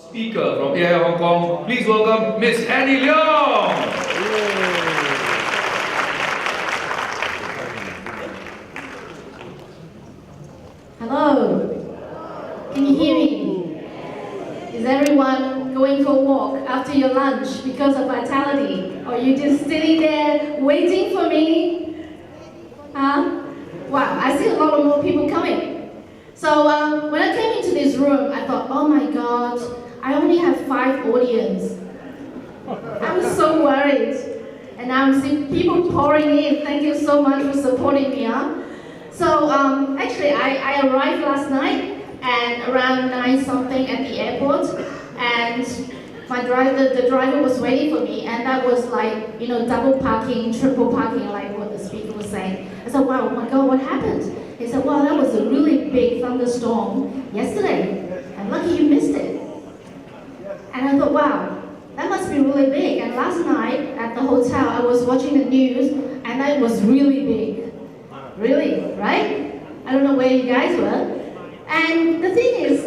Speaker from AIA Hong Kong, please welcome Miss Annie Leung. Hello, can you hear me? Is everyone going for a walk after your lunch because of Vitality? Or are you just sitting there waiting for me? Huh? Wow, I see a lot of more people coming. So when I came into this room, I thought, oh my God, I only have 5 audience. I was so worried. And now I'm seeing people pouring in. Thank you so much for supporting me. Huh? So actually, I arrived last night and around 9 something at the airport, and the driver was waiting for me, and that was like, you know, double parking, triple parking, like what the speaker was saying. I said, wow, oh my God, what happened? He said, well, that was a really big thunderstorm yesterday, and lucky you missed it. And I thought, wow, that must be really big. And last night at the hotel, I was watching the news, and that was really big. Really, right? I don't know where you guys were. And the thing is,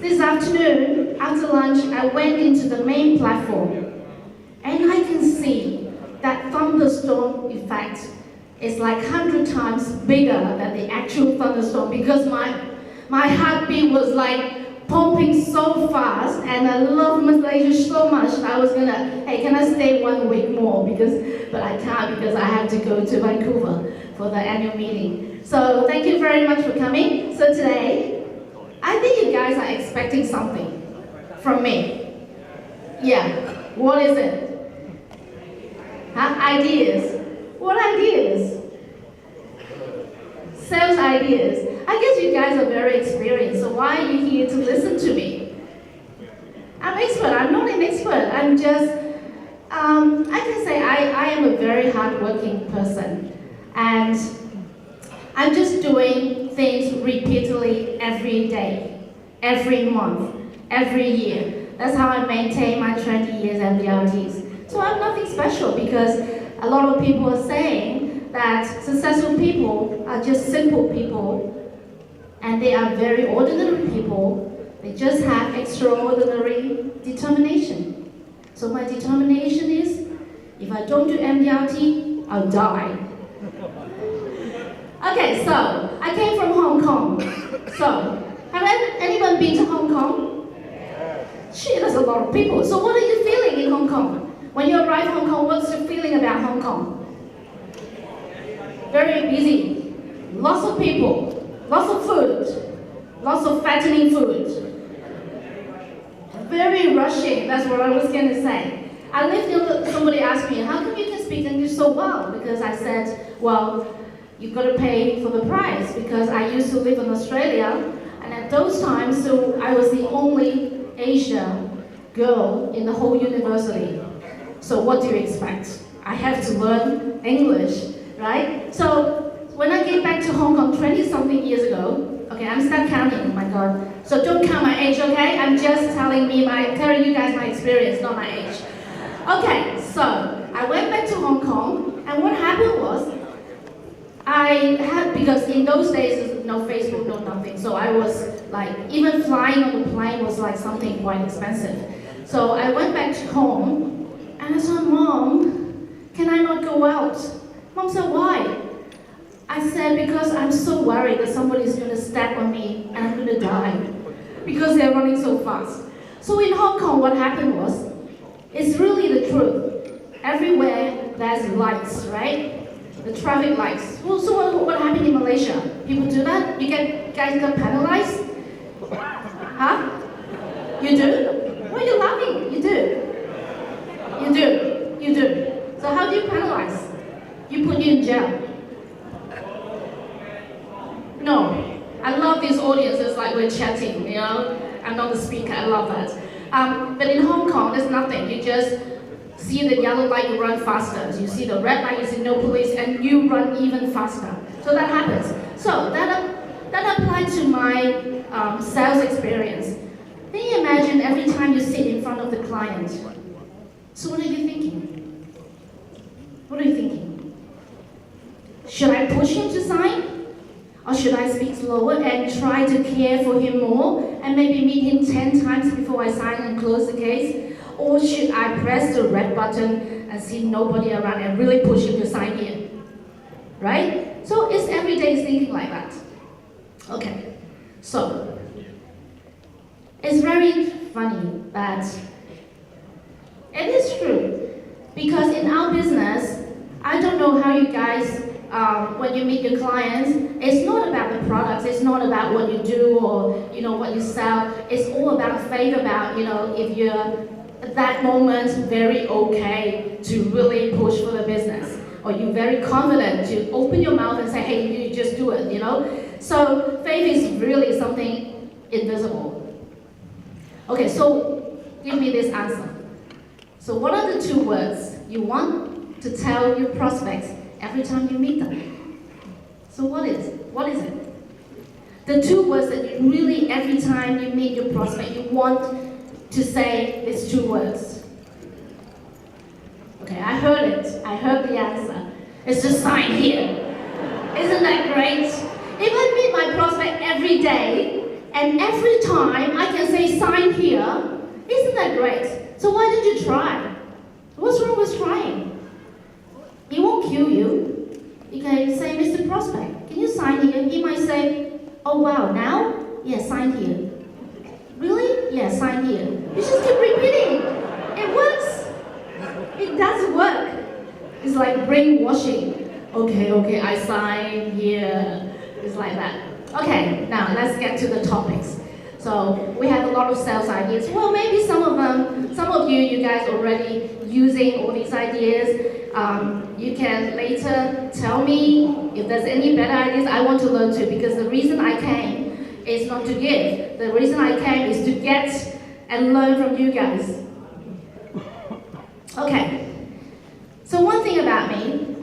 this afternoon, after lunch, I went into the main platform, and I can see that thunderstorm effect is like 100 times bigger than the actual thunderstorm, because my heartbeat was like pumping so fast, and I love Malaysia so much that I was gonna, hey, can I stay 1 week more? But I can't, because I have to go to Vancouver for the annual meeting. So thank you very much for coming. So today, I think you guys are expecting something from me. Yeah, what is it? Huh? Ideas. What ideas? Sales ideas. I guess you guys are very experienced, so why are you here to listen to me? I'm expert. I'm not an expert. I'm just, I can say I am a very hardworking person. And I'm just doing things repeatedly every day, every month, every year. That's how I maintain my 20 years MDRTs. So I'm nothing special, because a lot of people are saying that successful people are just simple people, and they are very ordinary people. They just have extraordinary determination. So my determination is, if I don't do MDRT, I'll die. Okay, so I came from Hong Kong. So, have anyone been to Hong Kong? Gee, there's a lot of people. So what are you feeling in Hong Kong? When you arrive in Hong Kong, what's your feeling about Hong Kong? Very busy. Lots of people. Lots of food. Lots of fattening food. Very rushing, that's what I was going to say. I lived in, somebody asked me, how come you can speak English so well? Because I said, well, you've got to pay for the price, because I used to live in Australia, and at those times, so I was the only Asian girl in the whole university. So what do you expect? I have to learn English, right? So when I came back to Hong Kong 20-something years ago, okay, I'm start counting, oh my God. So don't count my age, okay? I'm just telling you guys my experience, not my age. Okay, so I went back to Hong Kong, and what happened was, because in those days, there's no Facebook, no nothing, so I was like, even flying on the plane was like something quite expensive. So I went back home, and I said, Mom, can I not go out? Mom said, why? I said, because I'm so worried that somebody's gonna step on me and I'm gonna die, because they're running so fast. So in Hong Kong, what happened was, it's really the truth. Everywhere there's lights, right? The traffic lights. Well, so what happened in Malaysia? People do that? You guys get penalized? Huh? You do? Why are you laughing? You do. You do. You do. So how do you penalize? You put you in jail. No. I love these audiences, like we're chatting, you know? I'm not the speaker, I love that. But in Hong Kong, there's nothing. You just see the yellow light, you run faster. You see the red light, you see no police, and you run even faster. So that happens. So that applied to my sales experience. Then you imagine every time you sit in front of the client. So what are you thinking? What are you thinking? Should I push him to sign? Or should I speak slower and try to care for him more and maybe meet him 10 times before I sign and close the case? Or should I press the red button and see nobody around and really push him to sign here? Right? So it's everyday thinking like that. Okay, so it's very funny that it is true, because in our business, I don't know how you guys, when you meet your clients, it's not about the products, it's not about what you do or what you sell. It's all about faith, about if you're at that moment very okay to really push for the business, or you're very confident to open your mouth and say, hey, you just do it, So faith is really something invisible. Okay, so give me this answer. So what are the 2 words you want to tell your prospects every time you meet them? So what is it? The 2 words that you really, every time you meet your prospect, you want to say these 2 words. Okay, I heard it. I heard the answer. It's just sign here. Isn't that great? If I meet my prospect every day, and every time I can say sign here, isn't that great? So why did you try? What's wrong with trying? It won't kill you. You can say, Mr. Prospect, can you sign here? He might say, oh wow, now? Yeah, sign here. Really? Yeah, sign here. You just keep repeating. It works. It does work. It's like brainwashing. Okay, I sign here. It's like that. Okay, now let's get to the topics. So we have a lot of sales ideas. Well, maybe some of you guys already using all these ideas. You can later tell me if there's any better ideas. I want to learn too, because the reason I came is not to give. The reason I came is to get and learn from you guys. Okay. So one thing about me,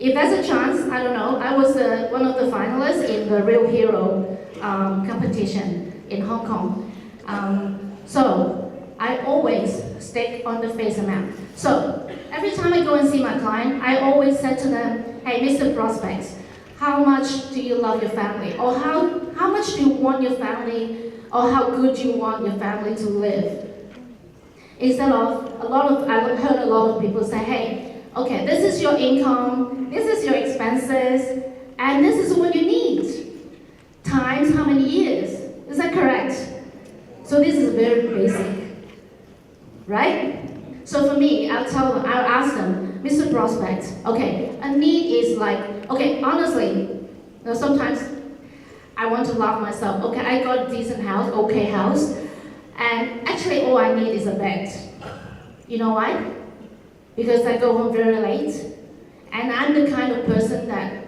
if there's a chance, I don't know, I was one of the finalists in the Real Hero competition in Hong Kong. So I always stick on the face amount. So every time I go and see my client, I always say to them, hey, Mr. Prospects, how much do you love your family? Or how much do you want your family, or how good do you want your family to live? Instead of, I've heard a lot of people say, hey, okay, this is your income, this is your expenses, and this is what you need, times how many years. Is that correct? So this is very basic, right? So for me, I'll ask them, Mr. Prospect, okay, a need is like, okay, honestly, sometimes I want to laugh myself. Okay, I got a decent house, okay house, and actually all I need is a bed. You know why? Because I go home very late, and I'm the kind of person that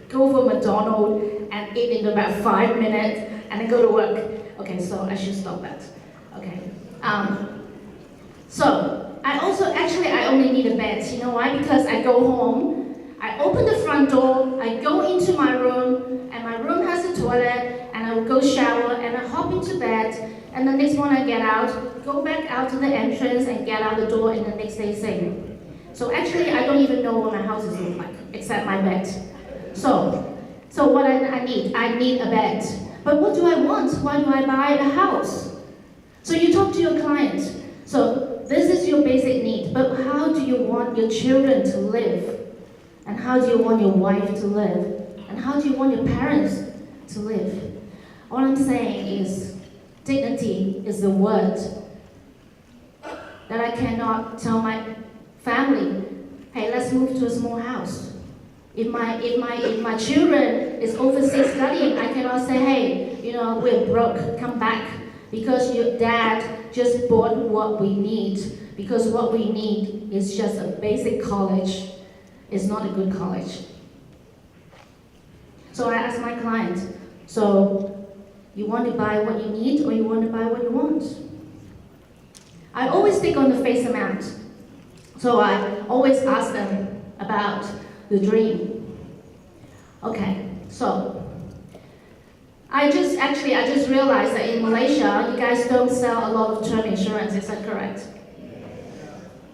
go for McDonald's and eat in about 5 minutes, and then go to work. Okay, so I should stop that. Okay. So I only need a bed. You know why? Because I go home, I open the front door, I go into my room, and my room has a toilet, and I will go shower, and I hop into bed, and the next morning I get out, go back out to the entrance, and get out the door, and the next day same. So actually, I don't even know what my house is look like, except my bed. So what I need a bed. But what do I want? Why do I buy a house? So you talk to your client. So this is your basic need, but how do you want your children to live? And how do you want your wife to live? And how do you want your parents to live? All I'm saying is, dignity is the word that I cannot tell my family, hey, let's move to a small house. If my children is overseas studying, I cannot say, hey, we're broke, come back, because your dad just bought what we need, because what we need is just a basic college. It's not a good college. So I ask my client, so you want to buy what you need, or you want to buy what you want? I always stick on the face amount. So I always ask them about the dream. Okay, so I just realized that in Malaysia, you guys don't sell a lot of term insurance, is that correct?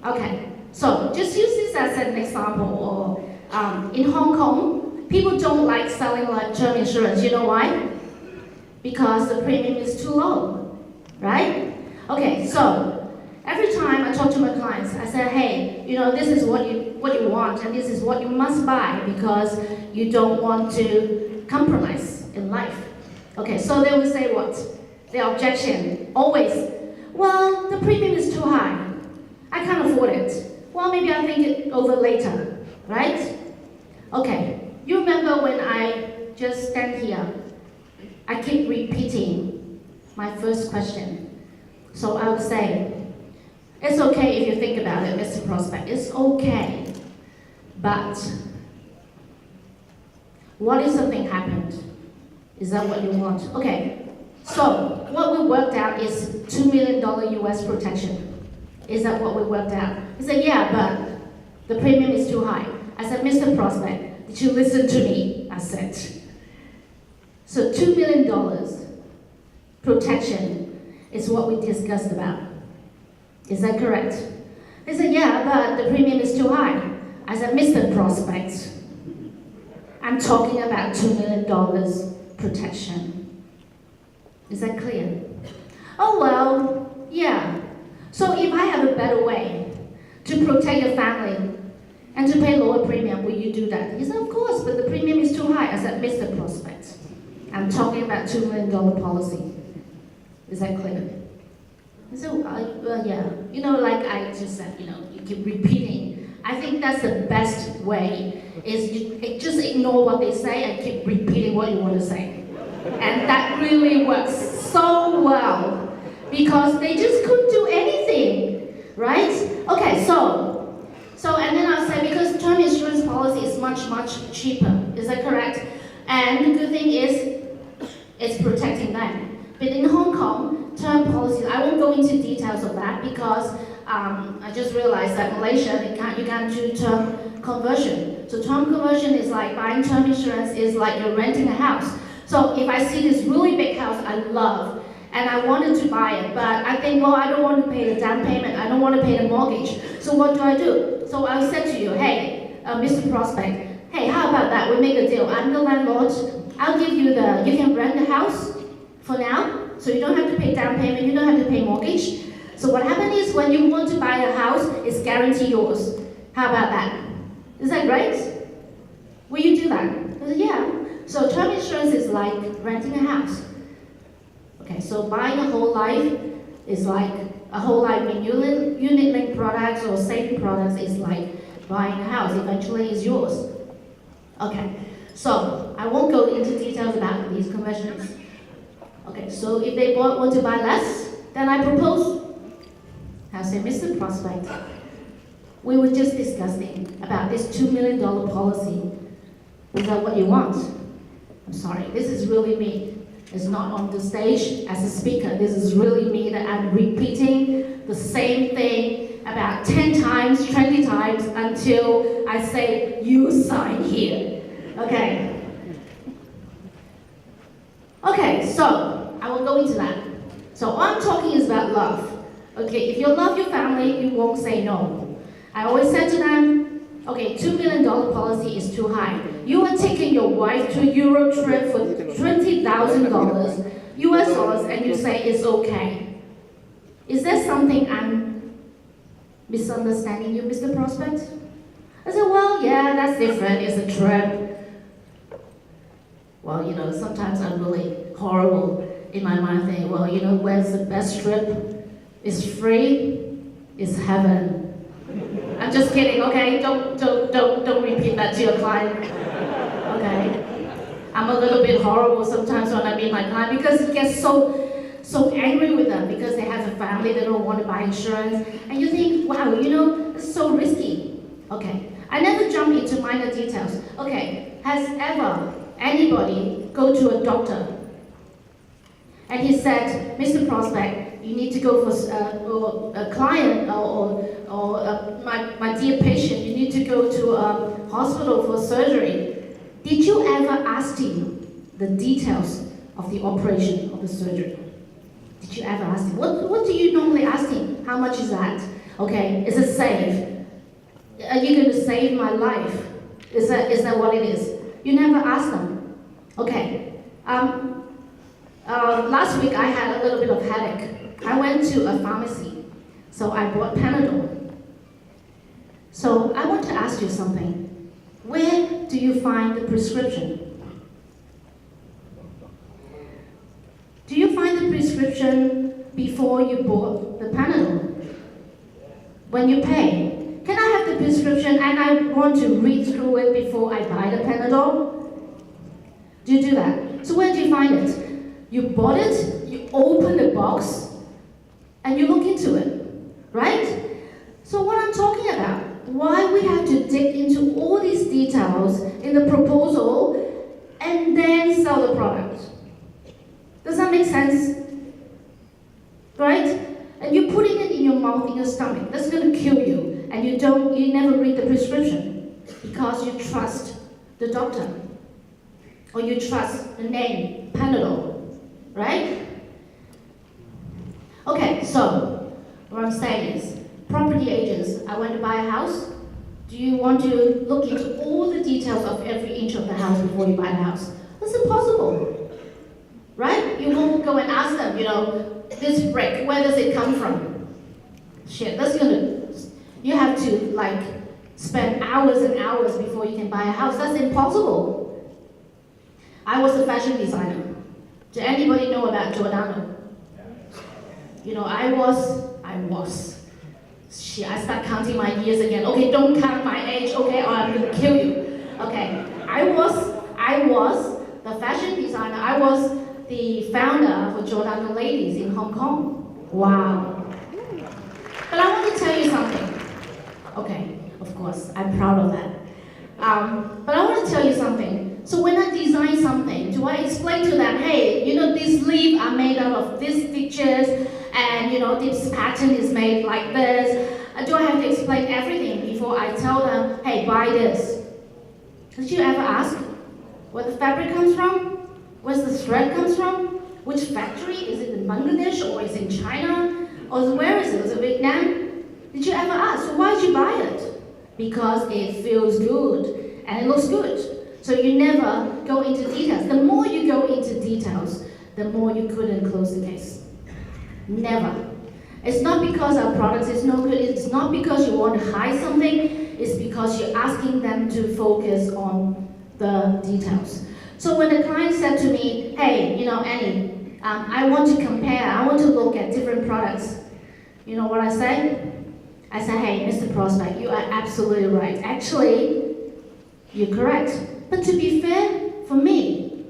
Okay, so just use this as an example. Or in Hong Kong, people don't like selling like term insurance. You know why? Because the premium is too low, right? Okay. Okay, so every time I talk to my clients, I say, hey, this is what you want, and this is what you must buy because you don't want to compromise in life. Okay, so they will say what? Their objection, always, well, the premium is too high. I can't afford it. Well, maybe I'll think it over later, right? Okay, you remember when I just stand here, I keep repeating my first question. So I would say, it's okay if you think about it, Mr. Prospect, it's okay. But what if something happened? Is that what you want? Okay, so what we worked out is $2 million US protection. Is that what we worked out? He said, yeah, but the premium is too high. I said, Mr. Prospect, did you listen to me? I said. So $2 million protection is what we discussed about. Is that correct? He said, yeah, but the premium is too high. I said, Mr. Prospect, I'm talking about $2 million protection. Is that clear? Oh, well, yeah. So if I have a better way to protect your family and to pay lower premium, will you do that? He said, of course, but the premium is too high. I said, Mr. Prospect, I'm talking about $2 million policy. Is that clear? He said, yeah. Like I just said, you keep repeating. I think that's the best way, is you just ignore what they say and keep repeating what you want to say. And that really works so well. Because they just couldn't do anything, right? Okay, so and then I'll say, because term insurance policy is much, much cheaper. Is that correct? And the good thing is, it's protecting them. But in Hong Kong, term policies, I won't go into details of that because I just realized that Malaysia, you can't do term conversion. So term conversion is like buying term insurance is like you're renting a house. So if I see this really big house I love, and I wanted to buy it, but I think, well, I don't want to pay the down payment, I don't want to pay the mortgage. So what do? So I said to you, hey, Mr. Prospect, hey, how about that? We make a deal. I'm the landlord. I'll give you you can rent the house for now, so you don't have to pay down payment, you don't have to pay mortgage. So what happens is when you want to buy a house, it's guaranteed yours. How about that? Is that great? Will you do that? I said, yeah. So term insurance is like renting a house. Okay, so buying a whole life is like a whole life. In unit-linked products or saving products is like buying a house. Eventually, it's yours. Okay, so I won't go into details about these conversions. Okay, so if they want to buy less, then I propose. I say, Mr. Prospect, we were just discussing about this $2 million policy. Is that what you want? I'm sorry, this is really me. It's not on the stage as a speaker. This is really me that I'm repeating the same thing about 10 times, 20 times until I say, you sign here. Okay. Okay, so I will go into that. So all I'm talking is about love. Okay, if you love your family, you won't say no. I always said to them, okay, $2 million policy is too high. You are taking your wife to a Euro trip for $20,000 US dollars and you say it's okay. Is there something I'm misunderstanding you, Mr. Prospect? I said, well, yeah, that's different. It's a trip. Well, sometimes I'm really horrible in my mind thinking, well, where's the best trip? It's free. It's heaven. I'm just kidding, okay? Don't repeat that to your client. Okay? I'm a little bit horrible sometimes when I meet my client because it gets so angry with them because they have a family, they don't want to buy insurance. And you think, wow, it's so risky. Okay. I never jump into minor details. Okay. Has ever anybody go to a doctor and he said, Mr. Prospect, you need to go for a client or my dear patient, you need to go to a hospital for surgery. Did you ever ask him the details of the operation of the surgery? Did you ever ask him? What do you normally ask him? How much is that? Okay, is it safe? Are you going to save my life? Is that what it is? You never ask them. Okay. Last week I had a little bit of headache. I went to a pharmacy, so I bought Panadol. So I want to ask you something. Where do you find the prescription? Do you find the prescription before you bought the Panadol? When you pay? Can I have the prescription and I want to read through it before I buy the Panadol? Do you do that? So where do you find it? You bought it, you open the box, and you look into it, right? So what I'm talking about, why we have to dig into all these details in the proposal and then sell the product. Does that make sense? Right? And you're putting it in your mouth, in your stomach. That's going to kill you. And you never read the prescription because you trust the doctor. Or you trust the name, Panadol. Right? Okay, so what I'm saying is, property agents, I want to buy a house. Do you want to look into all the details of every inch of the house before you buy the house? That's impossible. Right? You won't go and ask them, this brick, where does it come from? Shit, you have to spend hours and hours before you can buy a house. That's impossible. I was a fashion designer. Does anybody know about Giordano? I start counting my years again. Okay, don't count my age, okay, or I'm gonna kill you. Okay, I was the fashion designer. I was the founder for Giordano Ladies in Hong Kong. Wow. But I want to tell you something. Okay, of course, I'm proud of that. But I want to tell you something. So when I design something, do I explain to them, hey, these leaves are made out of these stitches, and this pattern is made like this? Do I have to explain everything before I tell them, hey, buy this? Did you ever ask where the fabric comes from? Where the thread comes from? Which factory? Is it in Bangladesh or is it in China? Or where is it? Is it Vietnam? Did you ever ask? So why did you buy it? Because it feels good and it looks good. So you never go into details. The more you go into details, the more you couldn't close the case. Never. It's not because our product is no good. It's not because you want to hide something. It's because you're asking them to focus on the details. So when the client said to me, hey, Annie, I want to compare, I want to look at different products. You know what I say? I say, hey, Mr. Prospect, you are absolutely right. Actually, you're correct. But to be fair, for me,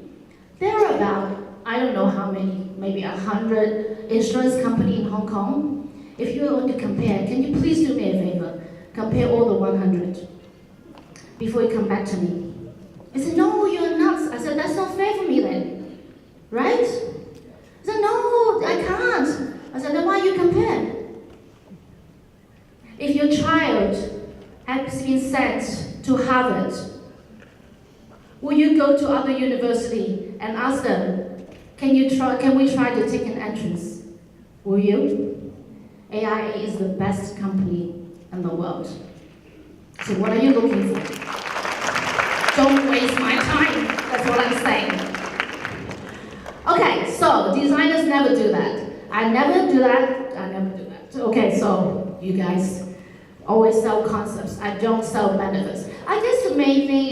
there are about, I don't know how many, maybe 100 insurance companies in Hong Kong. If you want to compare, can you please do me a favor? Compare all the 100 before you come back to me. He said, no, you're nuts. I said, that's not fair for me then, right? He said, no, I can't. I said, then why you compare? If your child has been sent to Harvard, will you go to other university and ask them, can we try to take an entrance? Will you? AIA is the best company in the world. So what are you looking for? Don't waste my time. That's what I'm saying. Okay, so designers never do that. I never do that. Okay, so you guys always sell concepts. I don't sell benefits. I guess the main thing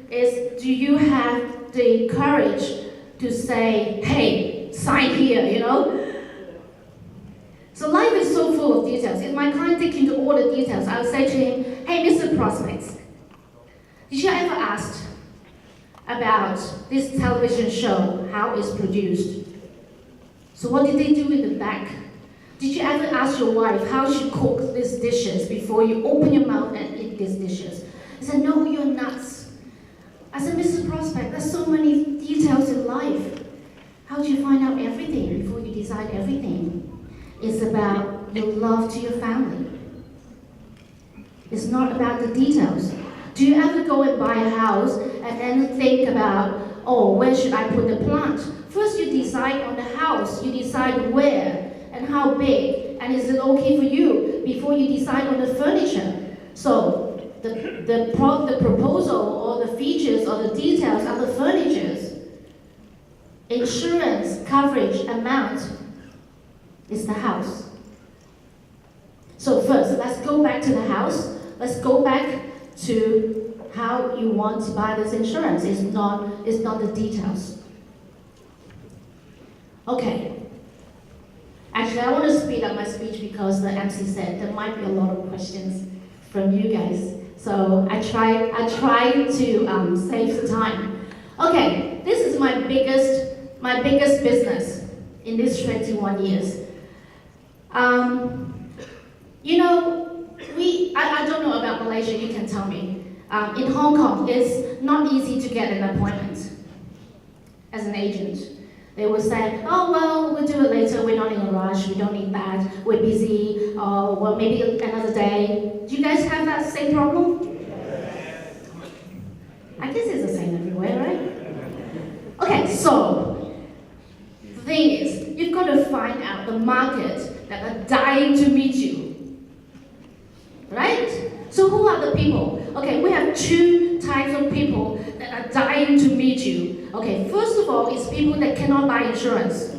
is do you have the courage to say, hey, sign here, So life is so full of details. If my client takes into all the details, I would say to him, hey, Mr. Prospects, did you ever ask about this television show, how it's produced? So what did they do in the back? Did you ever ask your wife how she cooks these dishes before you open your mouth and eat these dishes? I said, no, you're nuts. I said, Mr. Prospect, there's so many details in life. How do you find out everything before you decide everything? It's about your love to your family. It's not about the details. Do you ever go and buy a house and then think about, oh, where should I put the plant? First you decide on the house, you decide where and how big, and is it okay for you before you decide on the furniture. So the proposal or the features or the details are the furnitures. Insurance, coverage, amount. It's the house. So first, let's go back to the house. Let's go back to how you want to buy this insurance. It's not the details. Okay. Actually, I want to speed up my speech because the MC said there might be a lot of questions from you guys. So I try to save the time. Okay, this is my biggest business in these 21 years. You know, I don't know about Malaysia, you can tell me. In Hong Kong, it's not easy to get an appointment as an agent. They will say, oh, well, we'll do it later, we're not in a rush, we don't need that, we're busy, or well, maybe another day. Do you guys have that same problem? I guess it's the same everywhere, right? Okay, so, the thing is, you've got to find out the market that are dying to meet you. Right? So who are the people? Okay, we have two types of people that are dying to meet you. Okay, first of all, it's people that cannot buy insurance.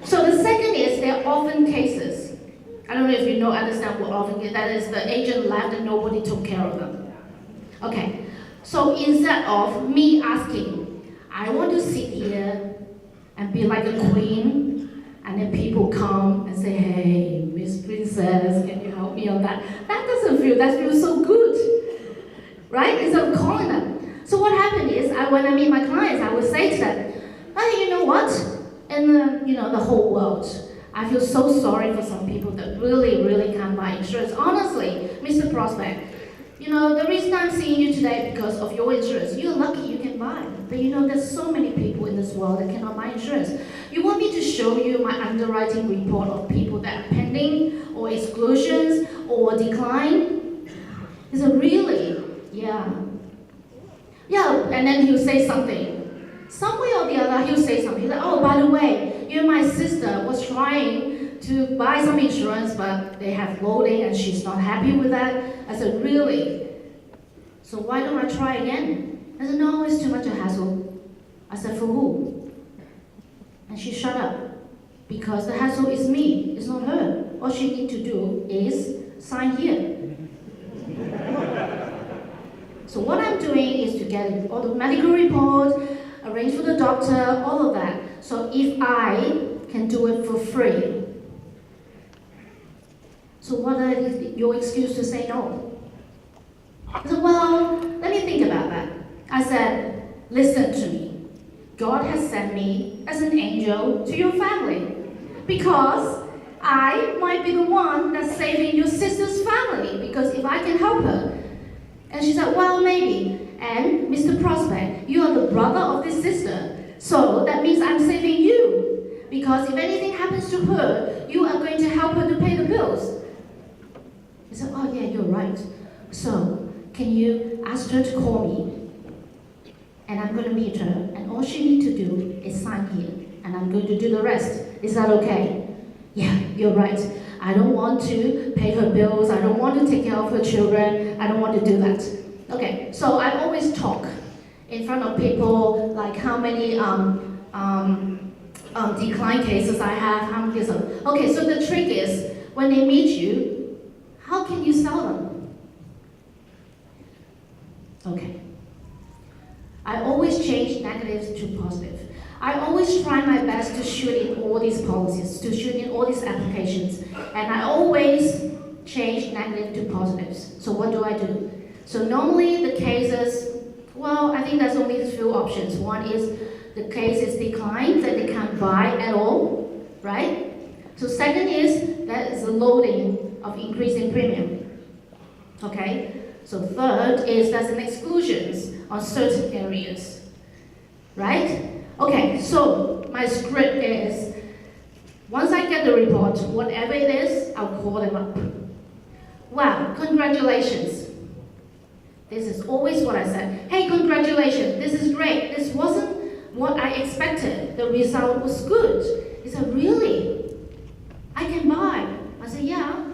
So the second is there are orphan cases. I don't know if you understand what orphan is. That is the agent left and nobody took care of them. Okay, so instead of me asking, I want to sit here and be like a queen, and then people come and say, hey, Miss Princess, can you help me on that? That feels so good, right? Instead of calling them. So what happened is, when I meet my clients, I would say to them, hey, you know what? In the whole world, I feel so sorry for some people that really can't buy insurance. Honestly, Mr. Prospect, the reason I'm seeing you today is because of your insurance. You're lucky you can buy. But there's so many people in this world that cannot buy insurance. You want me to show you my underwriting report of people that are pending, or exclusions, or decline? He said, really? Yeah. Yeah, and then he'll say something. Some way or the other, he'll say something. He's like, oh, by the way, my sister was trying to buy some insurance, but they have loading and she's not happy with that. I said, really? So why don't I try again? I said, no, it's too much a hassle. I said, for who? And she shut up. Because the hassle is me, it's not her. All she needs to do is sign here. So what I'm doing is to get all the medical report, arrange for the doctor, all of that. So if I can do it for free, so what is your excuse to say no? I said, well, let me think about that. I said, listen to me. God has sent me as an angel to your family because I might be the one that's saving your sister's family, because if I can help her. And she said, well, maybe. And Mr. Prospect, you are the brother of this sister. So that means I'm saving you. Because if anything happens to her, you are going to help her to pay the bills. He said, oh yeah, you're right. So, can you ask her to call me? And I'm going to meet her. And all she needs to do is sign here. And I'm going to do the rest. Is that okay? Yeah, you're right. I don't want to pay her bills. I don't want to take care of her children. I don't want to do that. Okay, so I always talk in front of people, like how many decline cases I have, how many. Okay, so the trick is, when they meet you, how can you sell them? Okay. I always change negatives to positive. I always try my best to shoot in all these policies, to shoot in all these applications, and I always change negative to positives. So what do? So normally the cases, well, I think there's only a few options. One is the case is declined, that they can't buy at all, right? So second is that is the loading of increasing premium, okay? So third is there's an exclusions on certain areas, right? Okay, so my script is, once I get the report, whatever it is, I'll call them up. Wow, congratulations. This is always what I said. Hey, congratulations, this is great. This wasn't what I expected. The result was good. He said, really? I can buy? I said, yeah.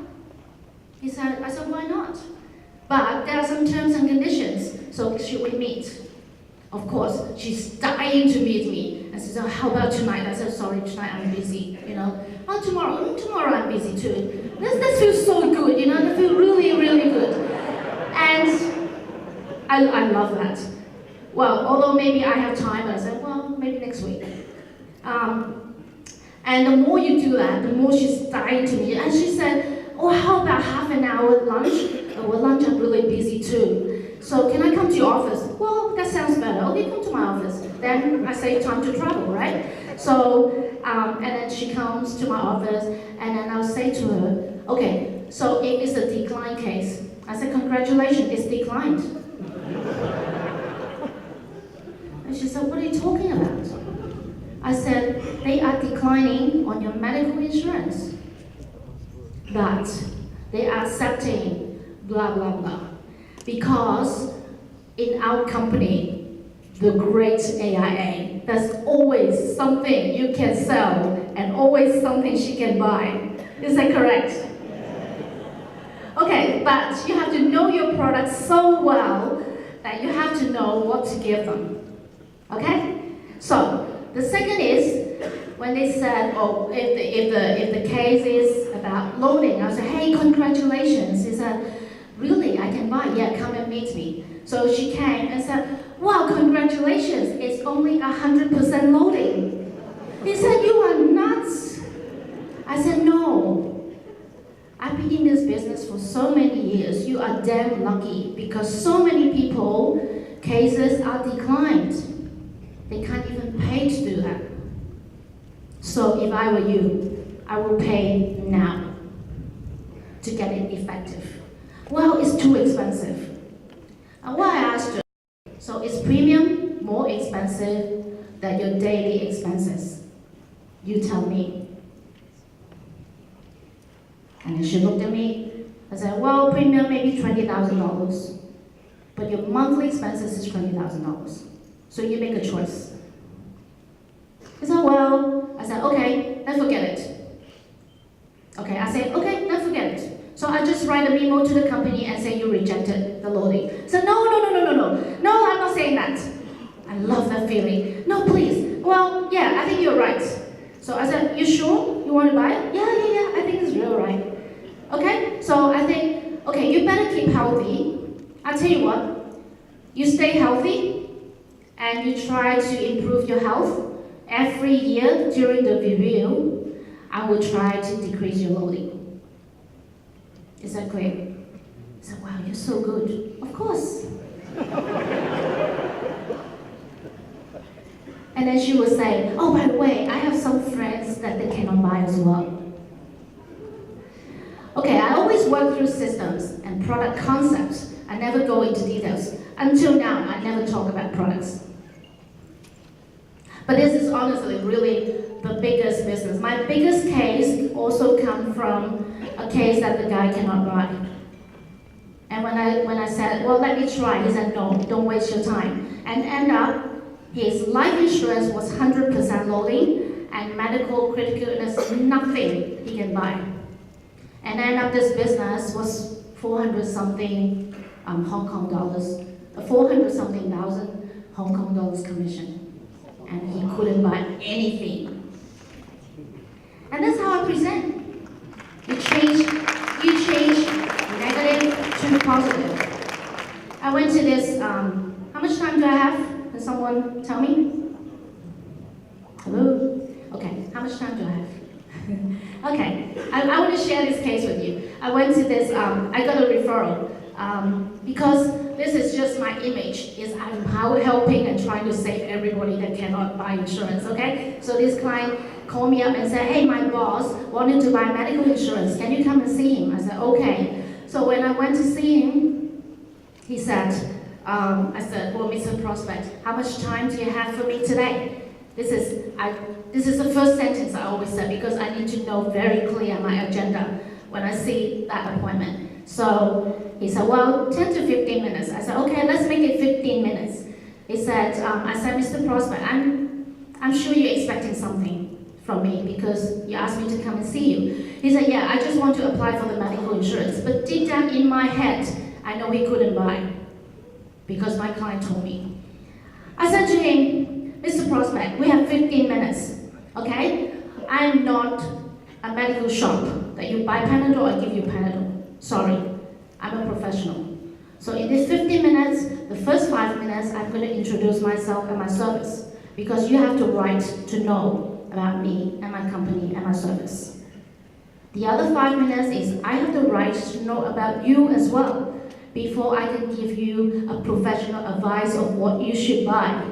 I said, why not? But there are some terms and conditions, so should we meet? Of course, she's dying to meet me. And she said, how about tonight? I said, sorry, tonight I'm busy, you know. Oh, tomorrow I'm busy too. This feels so good, you know, that feels really, really good. And I love that. Well, although maybe I have time, I said, well, maybe next week. And the more you do that, the more she's dying to meet. And she said, oh, how about half an hour lunch? Oh, well, lunch I'm really busy too. So can I come to your office? Well, that sounds better. Okay, come to my office. Then I save time to travel, right? So, and then she comes to my office, and then I'll say to her, okay, so if it's a decline case, I said, congratulations, it's declined. And she said, what are you talking about? I said, they are declining on your medical insurance. That they are accepting blah, blah, blah. Because in our company, the great AIA, there's always something you can sell and always something she can buy. Is that correct? Okay, but you have to know your product so well that you have to know what to give them. Okay? So, the second is, when they said, oh, if the case is about loading, I said, hey, congratulations. He said, really, I can buy? Yeah, come and meet me. So she came and said, wow, congratulations, it's only 100% loading. He said, you are nuts. I said, no. I've been in this business for so many years. You are damn lucky because so many people, cases are declined. They can't even pay to do that. So if I were you, I will pay now to get it effective. Well, it's too expensive. And why I asked her, so is premium more expensive than your daily expenses? You tell me. And then she looked at me and said, well, premium maybe $20,000, but your monthly expenses is $20,000. So you make a choice. He said, well, I said, okay, then forget it. Okay, I said, okay, then forget it. So I just write a memo to the company and say you rejected the loading. He said, no, I'm not saying that. I love that feeling. No, please. Well, yeah, I think you're right. So I said, you sure you want to buy it? Yeah, I think it's real right. Okay, so I think, okay, you better keep healthy. I'll tell you what, you stay healthy and you try to improve your health. Every year during the review, I will try to decrease your loading. Is that clear? I said, wow, you're so good. Of course. And then she would say, oh, by the way, I have some friends that they cannot buy as well. Okay, I always work through systems and product concepts. I never go into details. Until now, I never talk about products. But this is honestly really the biggest business. My biggest case also comes from a case that the guy cannot buy. And when I said, well, let me try, he said, no, don't waste your time. And end up, his life insurance was 100% loading, and medical critical illness, nothing he can buy. And end up this business was 400 something Hong Kong dollars, 400 something thousand Hong Kong dollars commission. And he couldn't buy anything. And that's how I present. You change negative to positive. I went to this, how much time do I have? Can someone tell me? Hello? Okay, how much time do I have? Okay, I want to share this case with you. I went to this, I got a referral. Because this is just my image, is I'm helping and trying to save everybody that cannot buy insurance, okay? So this client called me up and said, hey, my boss wanted to buy medical insurance. Can you come and see him? I said, okay. So when I went to see him, he said, I said, well, Mr. Prospect, how much time do you have for me today? This is the first sentence I always say because I need to know very clear my agenda when I see that appointment. So he said, well, 10 to 15 minutes. I said, okay, let's make it 15 minutes. He said, I said, Mr. Prospect, I'm sure you're expecting something from me because you asked me to come and see you. He said, yeah, I just want to apply for the medical insurance. But deep down in my head, I know he couldn't buy because my client told me. I said to him, Mr. Prospect, we have 15 minutes, okay? I'm not a medical shop that you buy Panadol, I give you Panadol. Sorry, I'm a professional. So in these 15 minutes, the first 5 minutes, I'm going to introduce myself and my service, because you have the right to know about me and my company and my service. The other 5 minutes is I have the right to know about you as well, before I can give you a professional advice of what you should buy.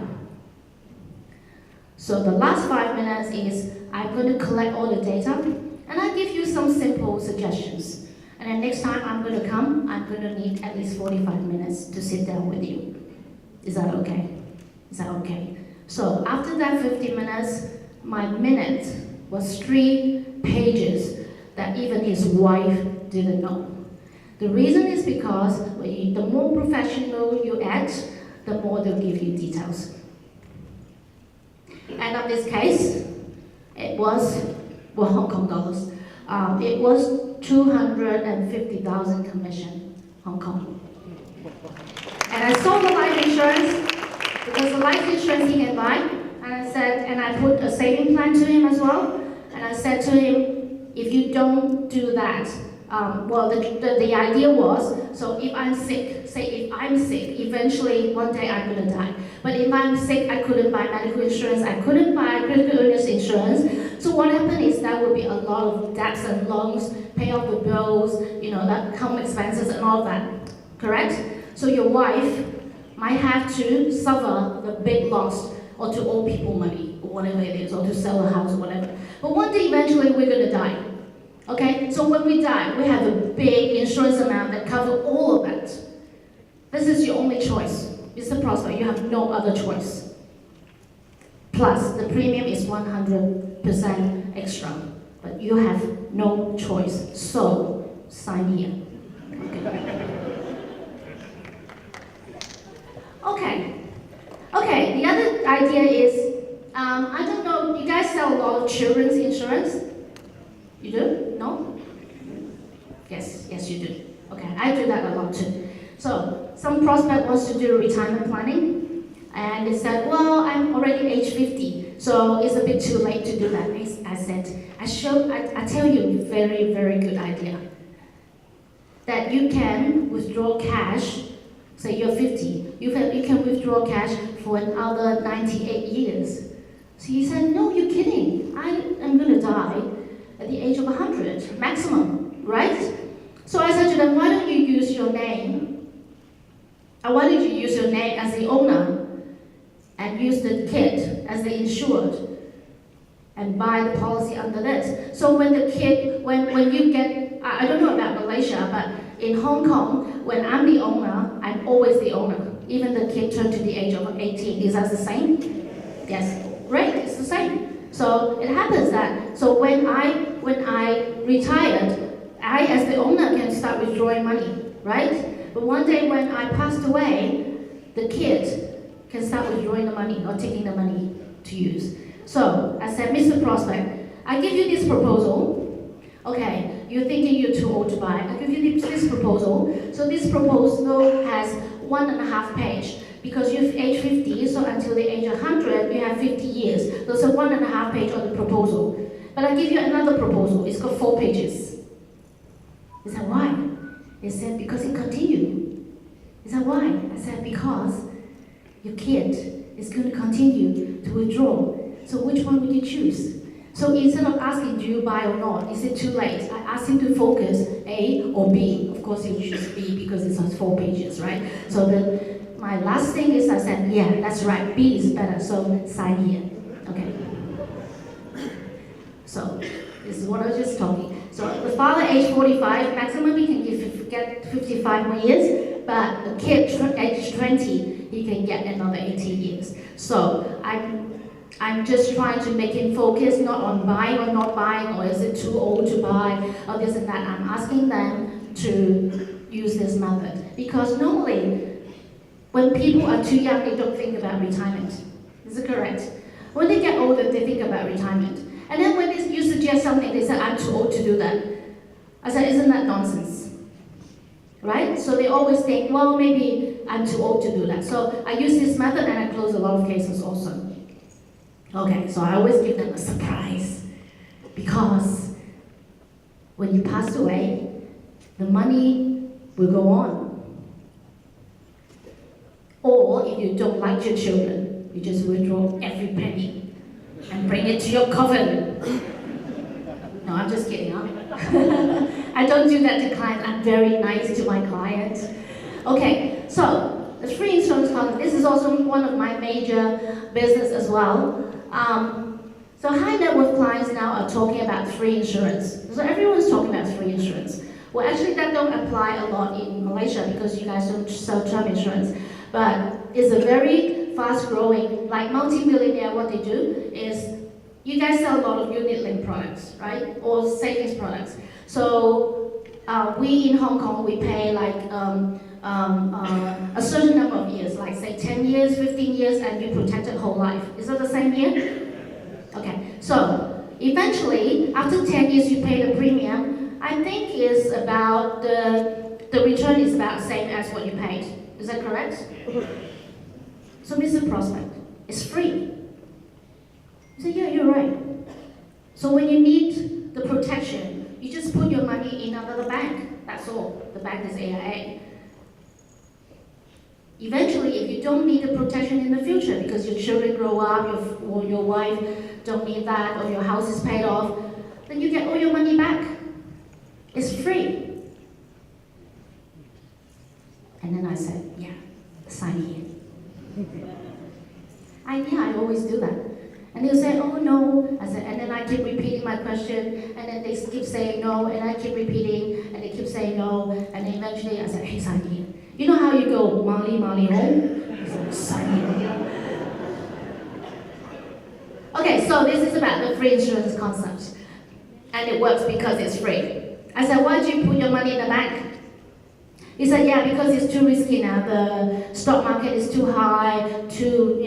So the last 5 minutes is I'm going to collect all the data, and I give you some simple suggestions. And then next time I'm going to come, I'm going to need at least 45 minutes to sit down with you. Is that okay? Is that okay? So after that 50 minutes, my minute was 3 pages that even his wife didn't know. The reason is because the more professional you act, the more they'll give you details. And in this case, it was, well, Hong Kong dollars. It was 250,000 commission, Hong Kong. And I sold the life insurance, because the life insurance he can buy, and I said, and I put a saving plan to him as well, and I said to him, if you don't do that, well, the idea was, so if I'm sick, say if I'm sick, eventually one day I'm going to die. But if I'm sick, I couldn't buy medical insurance, I couldn't buy critical illness insurance. So what happened is there would be a lot of debts and loans, pay off the bills, that home expenses and all that, correct? So your wife might have to suffer the big loss, or to owe people money, or whatever it is, or to sell a house or whatever. But one day eventually we're going to die. Okay, so when we die, we have a big insurance amount that covers all of that. This is your only choice. Mr. Prospect, you have no other choice. Plus, the premium is 100% extra, but you have no choice. So, sign here. Okay, the other idea is, I don't know, you guys sell a lot of children's insurance? You do? No? Yes, you do. Okay, I do that a lot too. So, some prospect wants to do retirement planning, and they said, well, I'm already age 50, so it's a bit too late to do that. I said, I tell you, very, very good idea. That you can withdraw cash, say you're 50, you can withdraw cash for another 98 years. So he said, no, you're kidding. I am going to die at the age of 100, maximum, right? So I said to them, why don't you use your name? And why don't you use your name as the owner and use the kid as the insured and buy the policy under this? So when the kid, when you get, I don't know about Malaysia, but in Hong Kong, when I'm the owner, I'm always the owner. Even the kid turned to the age of 18. Is that the same? Yes, right, it's the same. So it happens that, so when I retired, I as the owner can start withdrawing money, right? But one day when I passed away, the kid can start withdrawing the money or taking the money to use. So I said, Mr. Prospect, I give you this proposal. Okay, you're thinking you're too old to buy. I give you this proposal. So this proposal has 1.5 pages. Because you've age 50, so until the age of 100, you have 50 years. There's a 1.5 page on the proposal. But I give you another proposal. It's got 4 pages. He said, why? He said, because it continues. He said, why? I said, because your kid is going to continue to withdraw. So which one would you choose? So instead of asking, do you buy or not, is it too late? I asked him to focus A or B. Of course, he choose B because it has 4 pages, right? So my last thing is I said, yeah, that's right, B is better, so sign here, okay? So, this is what I was just talking. So, the father age 45, maximum he can get 55 more years, but the kid age 20, he can get another 18 years. So, I'm just trying to make him focus not on buying or not buying, or is it too old to buy, or this and that. I'm asking them to use this method. Because normally, when people are too young, they don't think about retirement. Is it correct? When they get older, they think about retirement. And then when you suggest something, they say, I'm too old to do that. I said, isn't that nonsense? right? So they always think, well, maybe I'm too old to do that. So I use this method and I close a lot of cases also. Okay, so I always give them a surprise because when you pass away, the money will go on. Or if you don't like your children, you just withdraw every penny and bring it to your coffin. No, I'm just kidding, huh? I don't do that to clients. I'm very nice to my clients. Okay, so the free insurance concept, this is also one of my major business as well. So high net worth clients now are talking about free insurance. So everyone's talking about free insurance. Well, actually that don't apply a lot in Malaysia because you guys don't sell term insurance. But it's a very fast growing, like multi-millionaire, what they do is, you guys sell a lot of unit-linked products, right? Or savings products. So we in Hong Kong, we pay like a certain number of years, like say 10 years, 15 years, and you protected whole life. Is that the same here? Okay, so eventually, after 10 years you pay the premium, I think is about, the return is about the same as what you paid. Is that correct? So Mr. Prospect, it's free. You say, yeah, you're right. So when you need the protection, you just put your money in another bank. That's all. The bank is AIA. Eventually, if you don't need the protection in the future because your children grow up, or your wife don't need that, or your house is paid off, then you get all your money back. It's free. And then I said, yeah, sign here. I always do that. And they'll say, oh no. I said, and then I keep repeating my question, and then they keep saying no, and I keep repeating, and they keep saying no, and then eventually I said, hey, sign here. You know how you go, Mali, Mali, home? I said, sign here. Okay, so this is about the free insurance concept. And it works because it's free. I said, why do you put your money in the bank? He said, yeah, because it's too risky now. The stock market is too high, too,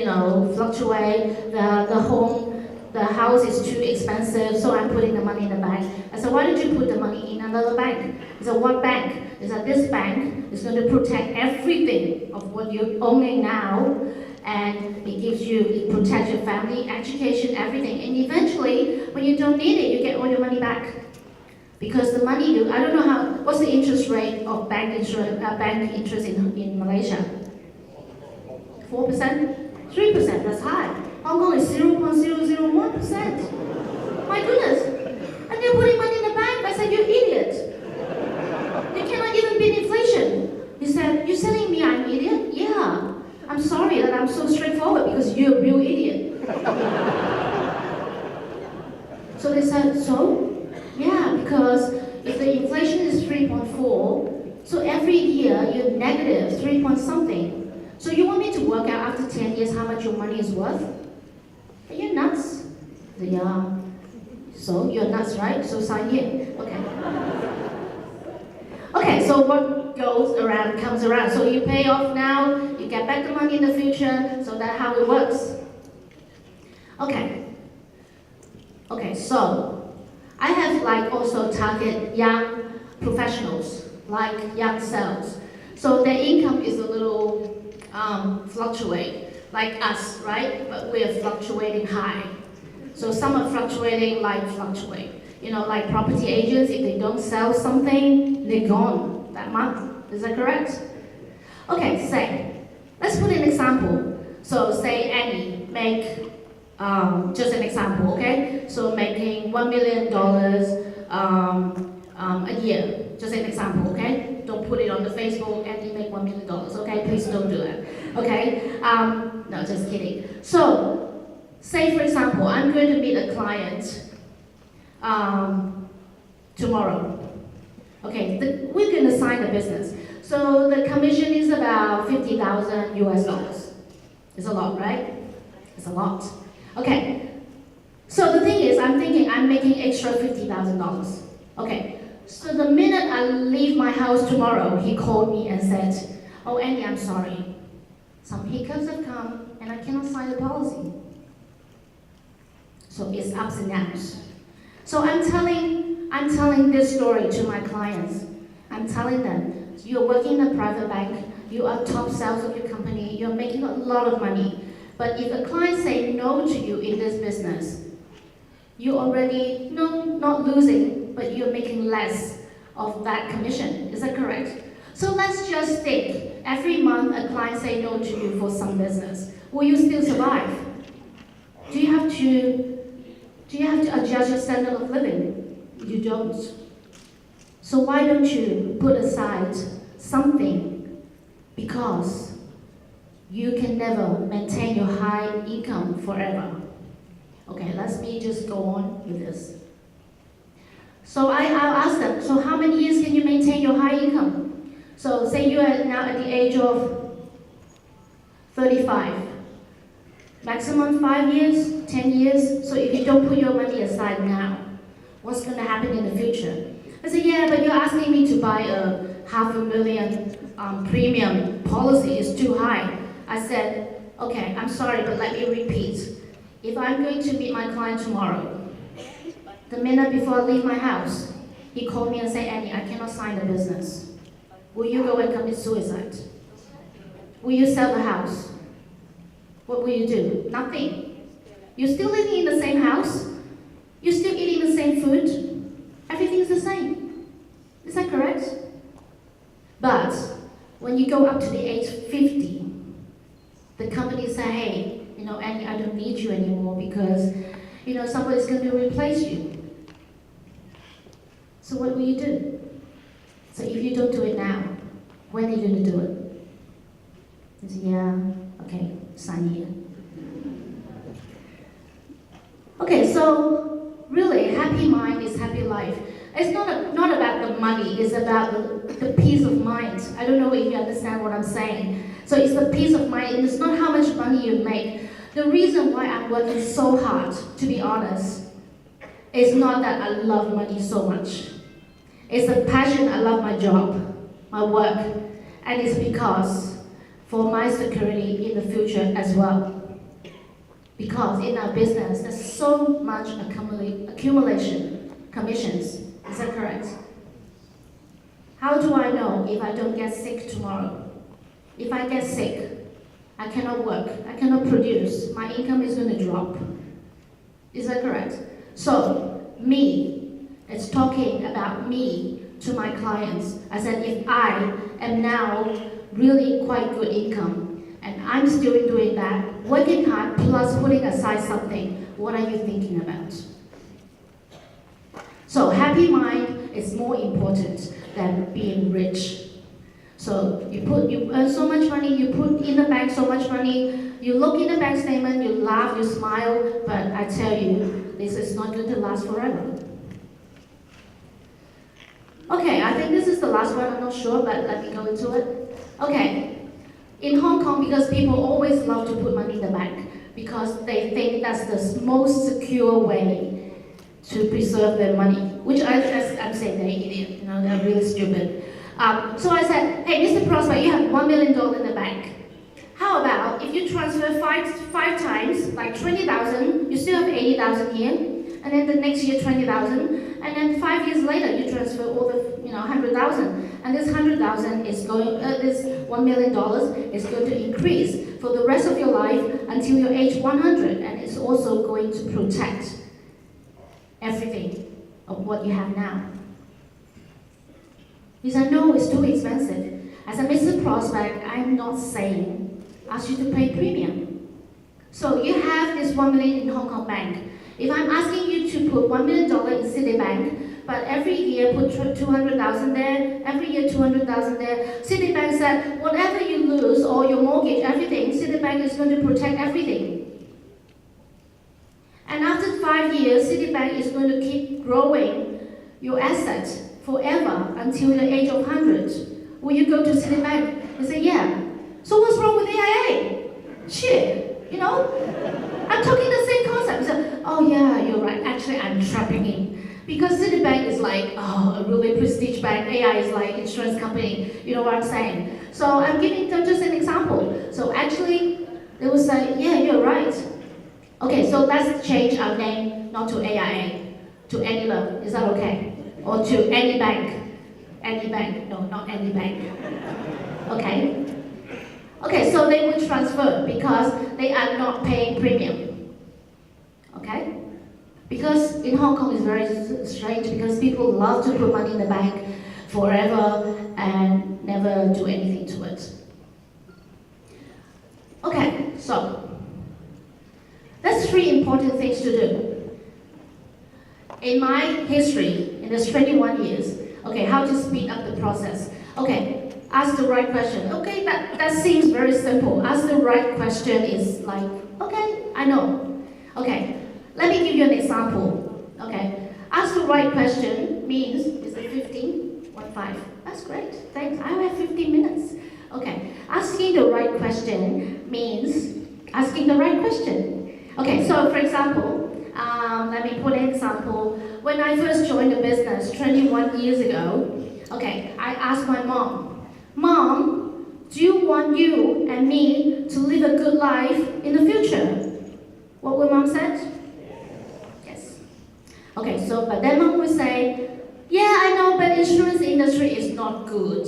fluctuate. The house is too expensive, so I'm putting the money in the bank. I said, why don't you put the money in another bank? He said, what bank? He said, this bank is going to protect everything of what you're owning now, and it protects your family, education, everything. And eventually, when you don't need it, you get all your money back. Because the money, I don't know what's the interest rate of bank interest in Malaysia? 4%? 3%, that's high. Hong Kong is 0.001%. My goodness. And they're putting money in the bank. I said, you idiot. You cannot even beat inflation. He said, you're telling me I'm an idiot? Yeah. I'm sorry that I'm so straightforward because you're a real idiot. So they said, so? Yeah, because if the inflation is 3.4, so every year you're negative 3 point something. So you want me to work out after 10 years how much your money is worth? Are you nuts? Yeah. So you're nuts, right? So sign here. Okay. Okay, so what goes around comes around. So you pay off now, you get back the money in the future, so that's how it works. Okay. Okay, so I have also target young professionals, like young sales. So their income is a little fluctuate, like us, right? But we're fluctuating high. So some are fluctuating fluctuate. Like property agents, if they don't sell something, they're gone that month. Is that correct? Okay, let's put an example. So say Annie make, just an example, okay? So making $1 million a year, just an example, okay? Don't put it on the Facebook and you make $1 million, okay? Please don't do that, okay? No, just kidding. So, say for example, I'm going to meet a client tomorrow. Okay, we're going to sign the business. So the commission is about 50,000 US dollars. It's a lot, right? It's a lot. Okay, so the thing is, I'm thinking I'm making extra $50,000. Okay, so the minute I leave my house tomorrow, he called me and said, oh Annie, I'm sorry. Some hiccups have come and I cannot sign the policy. So it's ups and downs. So I'm telling this story to my clients. I'm telling them, You're working in a private bank, you are top sales of your company, you're making a lot of money. But if a client say no to you in this business, you already, no, not losing, but you're making less of that commission. Is that correct? So let's just think, every month a client say no to you for some business. Will you still survive? Do you have to adjust your standard of living? You don't. So why don't you put aside something, because you can never maintain your high income forever. Okay, let me just go on with this. So I'll ask them, so how many years can you maintain your high income? So say you are now at the age of 35. Maximum 5 years, 10 years. So if you don't put your money aside now, what's going to happen in the future? I said, yeah, but you're asking me to buy a $500,000 premium policy. It's too high. I said, okay, I'm sorry, but let me repeat. If I'm going to meet my client tomorrow, the minute before I leave my house, he called me and said, Annie, I cannot sign the business. Will you go and commit suicide? Will you sell the house? What will you do? Nothing. You're still living in the same house. You're still eating the same food. Everything's the same. Is that correct? But when you go up to the age 50, the company say, hey, Annie, I don't need you anymore because, somebody's going to replace you. So what will you do? So if you don't do it now, when are you going to do it? You say, yeah, okay, sign here. Okay, so really, happy mind is happy life. It's not about the money, it's about the peace of mind. I don't know if you understand what I'm saying. So it's the peace of mind, and it's not how much money you make. The reason why I'm working so hard, to be honest, is not that I love money so much. It's a passion. I love my job, my work, and it's because for my security in the future as well. Because in our business, there's so much accumulation, commissions. Is that correct? How do I know if I don't get sick tomorrow? If I get sick, I cannot work, I cannot produce, my income is going to drop. Is that correct? So, me, it's talking about me to my clients. I said, if I am now really quite good income, and I'm still doing that, working hard plus putting aside something, what are you thinking about? So, happy mind is more important than being rich. So you earn so much money, you put in the bank so much money, you look in the bank statement, you laugh, you smile, but I tell you, this is not going to last forever. Okay, I think this is the last one, I'm not sure, but let me go into it. Okay, in Hong Kong, because people always love to put money in the bank, because they think that's the most secure way to preserve their money, which I'm saying they're idiot, they're really stupid. So I said, hey, Mr. Prosper, you have $1 million in the bank. How about if you transfer five times, like 20,000, you still have 80,000 here, and then the next year 20,000, and then 5 years later you transfer all the 100,000, and this 100,000 is going, this $1 million is going to increase for the rest of your life until your age 100, and it's also going to protect everything of what you have now. He said, no, it's too expensive. I said, Mr. Prospect, I'm not saying ask you to pay premium. So you have this 1 million in Hong Kong Bank. If I'm asking you to put $1 million in Citibank, but every year put 200,000 there, every year 200,000 there, Citibank said, whatever you lose or your mortgage, everything, Citibank is going to protect everything. And after 5 years, Citibank is going to keep growing your assets forever until the age of 100. Will you go to Citibank? They say, yeah. So what's wrong with AIA? Shit, I'm talking the same concept. So, oh yeah, you're right. Actually, I'm trapping in. Because Citibank is like, a really prestige bank. AI is like insurance company. You know what I'm saying? So I'm giving them just an example. So actually, they will say, yeah, you're right. Okay, so let's change our name, not to AIA, to Annie Leung. Is that okay? Or to any bank. Any bank? No, not any bank. Okay? Okay, so they will transfer because they are not paying premium. Okay? Because in Hong Kong it's very strange because people love to put money in the bank forever and never do anything to it. Okay, so that's 3 important things to do. In my history, in this 21 years, okay, how to speed up the process. Okay, ask the right question. Okay, that seems very simple. Ask the right question is like, okay, I know. Okay, let me give you an example. Okay, ask the right question means, is it 15? 1-5. That's great, thanks. I have 15 minutes. Okay, asking the right question means asking the right question. Okay, so for example, let me put an example. When I first joined the business 21 years ago, okay, I asked my mom, Mom, do you want you and me to live a good life in the future? What would Mom say? Yes. Okay, so but then Mom would say, yeah, I know, but insurance industry is not good.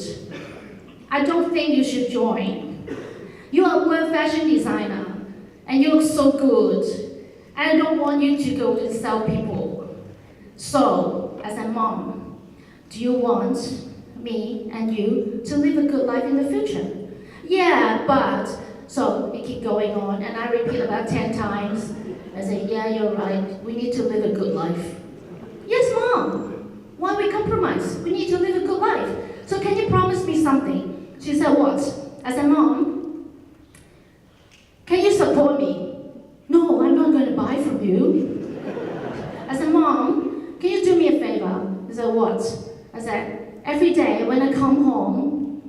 I don't think you should join. You are a fashion designer, and you look so good, and I don't want you to go and sell people. So, as a mom, do you want me and you to live a good life in the future? Yeah, but, so it keep going on, and I repeat about 10 times. I say, yeah, you're right, we need to live a good life. Yes, Mom. Why we compromise? We need to live a good life. So can you promise me something? She said, what? I said, Mom, can you support me? No, I'm not going to buy from you. I said, Mom, can you do me a favor? I said, what? I said, every day when I come home,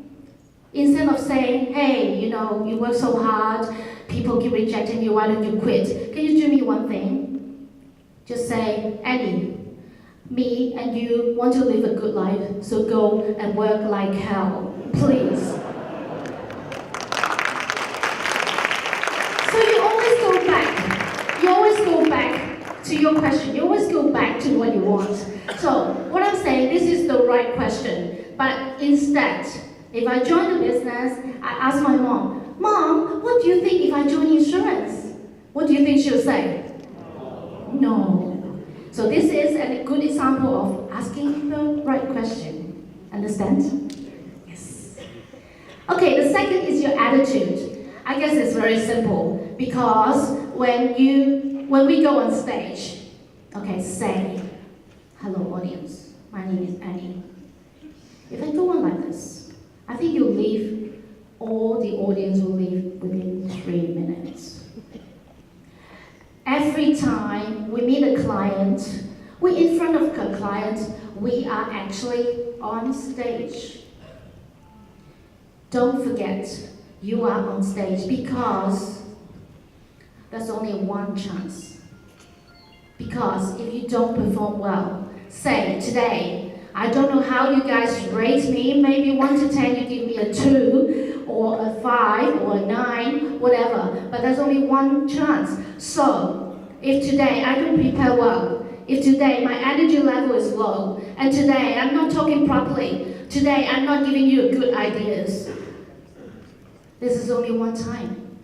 instead of saying, hey, you know, you work so hard, people keep rejecting you, why don't you quit? Can you do me one thing? Just say, Annie, me and you want to live a good life, so go and work like hell. Please. So you always go back. You always go back to your question. You always go back to what you want. So what I'm saying, this is the right question. But instead, if I join the business, I ask my mom, Mom, what do you think if I join insurance? What do you think she'll say? No. So this is a good example of asking the right question. Understand? Okay, the second is your attitude. I guess it's very simple because when we go on stage, okay, say, hello audience, my name is Annie. If I go on like this, I think all the audience will leave within 3 minutes. Every time we meet a client, we're in front of a client, we are actually on stage. Don't forget, you are on stage because there's only one chance. Because if you don't perform well, say today, I don't know how you guys rate me, maybe 1 to 10 you give me a 2, or a 5, or a 9, whatever, but there's only one chance. So, if today I don't prepare well, if today my energy level is low, and today I'm not talking properly, today I'm not giving you good ideas, this is only one time.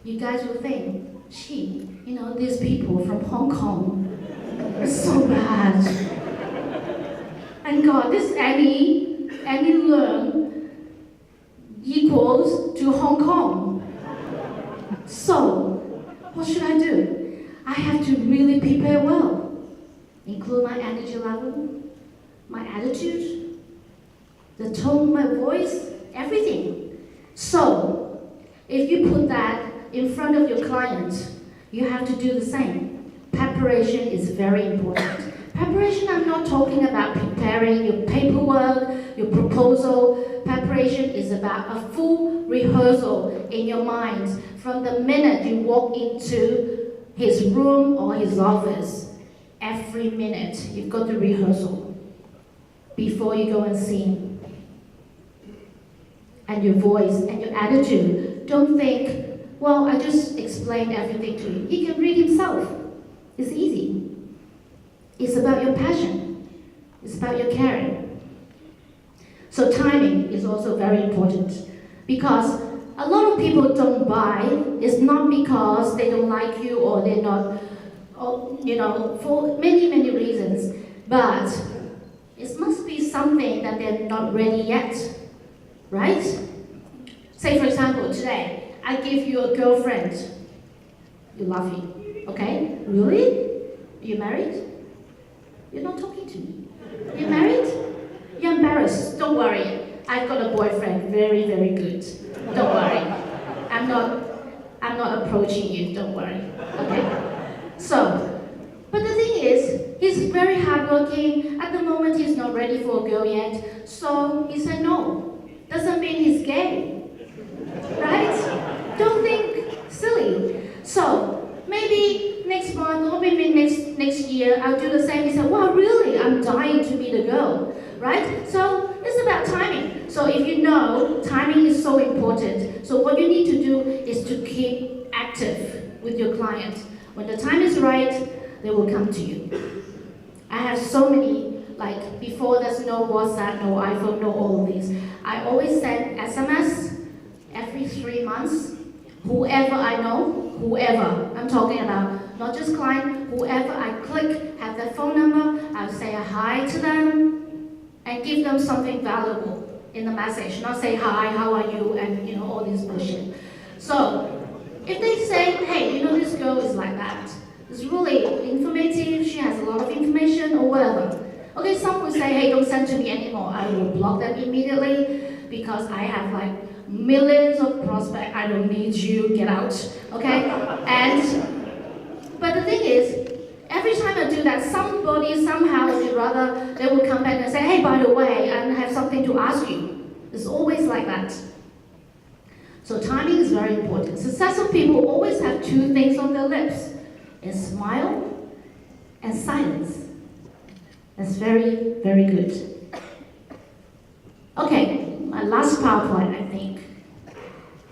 You guys will think, gee, you know, these people from Hong Kong are so bad. And God, this Annie Leung equals to Hong Kong. So, what should I do? I have to really prepare well. Include my energy level, my attitude, the tone of my voice, everything. So, if you put that in front of your client, you have to do the same. Preparation is very important. Preparation, I'm not talking about preparing your paperwork, your proposal. Preparation is about a full rehearsal in your mind from the minute you walk into his room or his office. Every minute, you've got the rehearsal before you go and see him. And your voice and your attitude. Don't think, well, I just explained everything to him. He can read himself. It's easy. It's about your passion. It's about your caring. So timing is also very important, because a lot of people don't buy. It's not because they don't like you or they're not, or, for many reasons, but it must be something that they're not ready yet, right? Say for example, today, I give you a girlfriend. You're laughing, okay? Really? You married? You're not talking to me. You're married? You're embarrassed. Don't worry. I've got a boyfriend. Very good. Don't worry. I'm not approaching you. Don't worry. Okay? So, but the thing is, he's very hardworking. At the moment, he's not ready for a girl yet. So he said no. Doesn't mean he's gay. Right? Don't think silly. So maybe next month or maybe next year I'll do the same. He said, wow, really? I'm dying to meet a girl. Right? So it's about timing. So if you know, timing is so important. So what you need to do is to keep active with your client. When the time is right, they will come to you. I have so many, like before there's no WhatsApp, no iPhone, no all of these. I always send SMS every 3 months. Whoever I know, whoever, I'm talking about, not just client, whoever I click, have their phone number, I'll say a hi to them, and give them something valuable in the message. Not say hi, how are you, and all this bullshit. So, if they say, hey, this girl is like that, it's really informative, she has a lot of information, or whatever. Okay, some will say, hey, don't send to me anymore. I will block them immediately, because I have like millions of prospects. I don't need you, get out, okay? But the thing is, every time I do that, somebody somehow or rather, they will come back and say, hey, by the way, I have something to ask you. It's always like that. So timing is very important. Successful people always have 2 things on their lips: a smile and silence. That's very good. Okay, my last PowerPoint, I think.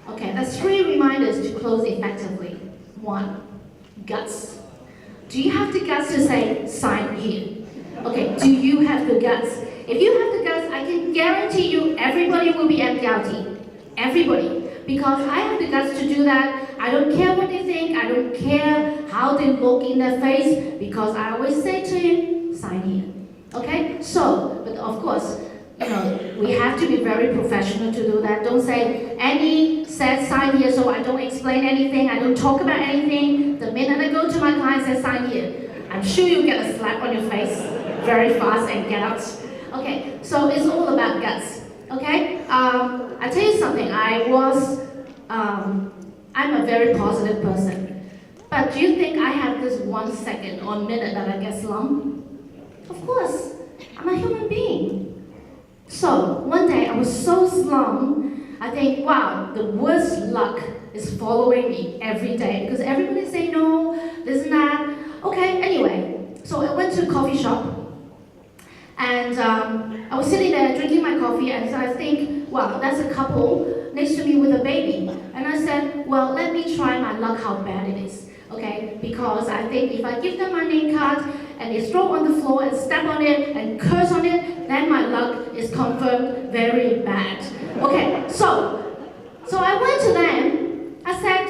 Okay, that's 3 reminders to close effectively. 1, guts. Do you have the guts to say, sign here? Okay, do you have the guts? If you have the guts, I can guarantee you everybody will be empty. Everybody. Because I have the guts to do that. I don't care what they think. I don't care how they look in their face. Because I always say to him, sign here. Okay? So, but of course, we have to be very professional to do that. Don't say, Annie said sign here, so I don't explain anything, I don't talk about anything. The minute I go to my client and say sign here, I'm sure you'll get a slap on your face very fast and get out. Okay, so it's all about guts. Okay? I tell you something, I'm a very positive person. But do you think I have this 1 second or minute that I get slumped? Of course, I'm a human being. So, one day I was so slumped, I think, wow, the worst luck is following me every day, because everybody say no, this and that. Okay, anyway, so I went to a coffee shop, and I was sitting there drinking my coffee, and so I think, wow, that's a couple next to me with a baby. And I said, well, let me try my luck how bad it is, okay? Because I think if I give them my name card, and they throw on the floor and step on it and curse on it, then my luck is confirmed very bad. Okay, so I went to them, I said,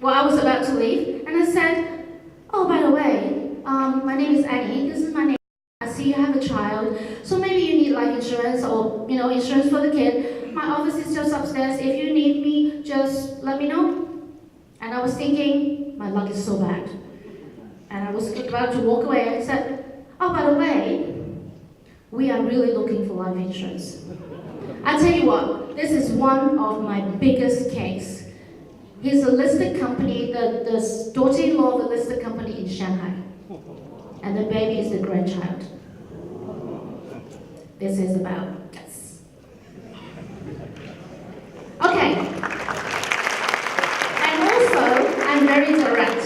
well, I was about to leave, and I said, oh, by the way, my name is Annie, this is my name. I see you have a child, so maybe you need life insurance or, insurance for the kid. My office is just upstairs. If you need me, just let me know. And I was thinking, my luck is so bad. And I was about to walk away, and I said, oh, by the way, we are really looking for life insurance. I tell you what, this is one of my biggest case. He's a listed company, the daughter-in-law of a listed company in Shanghai. And the baby is the grandchild. This is about yes. Okay. And also, I'm very direct.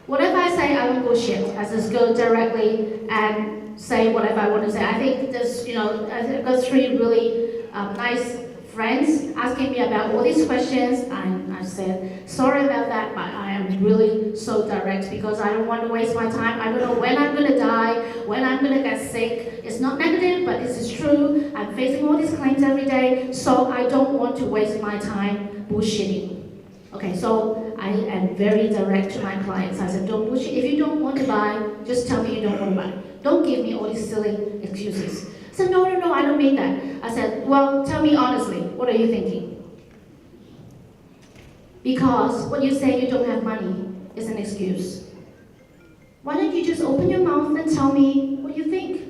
Whatever I say, I won't bullshit. I just go directly and say whatever I want to say. I think there's, I've got 3 really nice friends asking me about all these questions. I'm I said, sorry about that, but I am really so direct because I don't want to waste my time. I don't know when I'm going to die, when I'm going to get sick. It's not negative, but this is true. I'm facing all these claims every day, so I don't want to waste my time bullshitting. Okay, so I am very direct to my clients. I said, don't bullshit. If you don't want to buy, just tell me you don't want to buy. Don't give me all these silly excuses. I said, no, I don't mean that. I said, well, tell me honestly, what are you thinking? Because what you say you don't have money is an excuse. Why don't you just open your mouth and tell me what you think?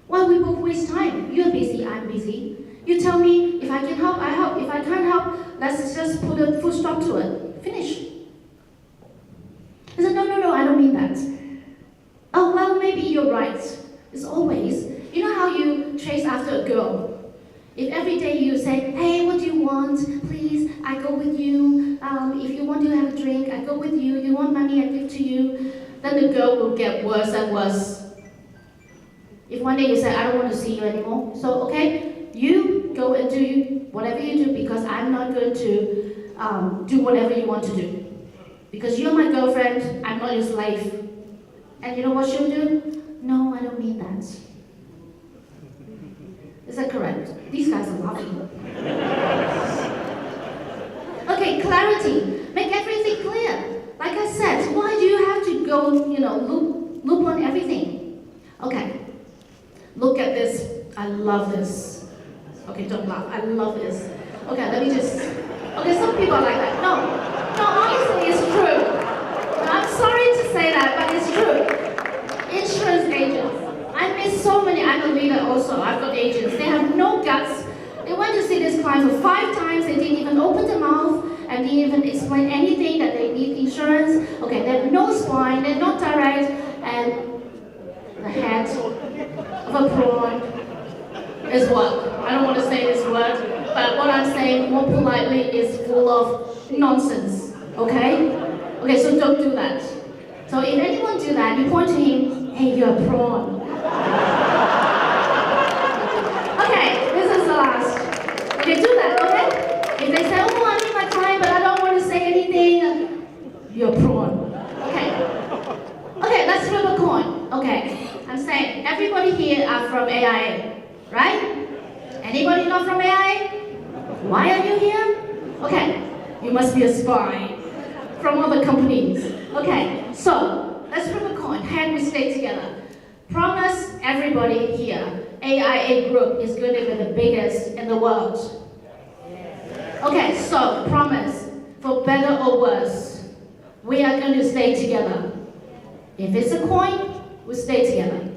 Why we both waste time? You're busy, I'm busy. You tell me, if I can help, I help. If I can't help, let's just put a full stop to it. Finish. I said, no, I don't mean that. Oh, well, maybe you're right. It's always, you know how you chase after a girl? If every day you say, hey, what do you want? Please, I go with you. If you want to have a drink, I go with you. You want money, I give to you. Then the girl will get worse and worse. If one day you say, I don't want to see you anymore, so okay, you go and do whatever you do because I'm not going to do whatever you want to do. Because you're my girlfriend, I'm not your slave. And you know what she'll do? No, I don't mean that. Is that correct? These guys are laughing. Okay, clarity. Make everything clear. Like I said, why do you have to go, loop on everything? Okay, look at this. I love this. Okay, don't laugh. I love this. Okay, let me just... Okay, some people are like that. No, honestly, it's true. I'm sorry to say that, but it's true. Insurance agents. I miss so many. I'm a leader also. I've got agents. They have no guts. They went to see this client for 5 times. They didn't even open their mouth and didn't even explain anything that they need insurance. Okay, they have no spine. They're not direct. And the head of a prawn is what? I don't want to say this word, but what I'm saying more politely is full of nonsense. Okay? Okay, so don't do that. So if anyone do that, you point to him, hey, you're a prawn. Okay, this is the last. Okay, do that, okay? If they say, oh, I need my client, but I don't want to say anything, you're a prawn. Okay, let's flip a coin. Okay, I'm saying everybody here are from AIA, right? Anybody not from AIA? Why are you here? Okay, you must be a spy from other companies. Okay, so let's flip a coin. Hand we stay together. Promise everybody here, AIA Group is going to be the biggest in the world. Okay, so promise, for better or worse, we are going to stay together. If it's a coin, we stay together.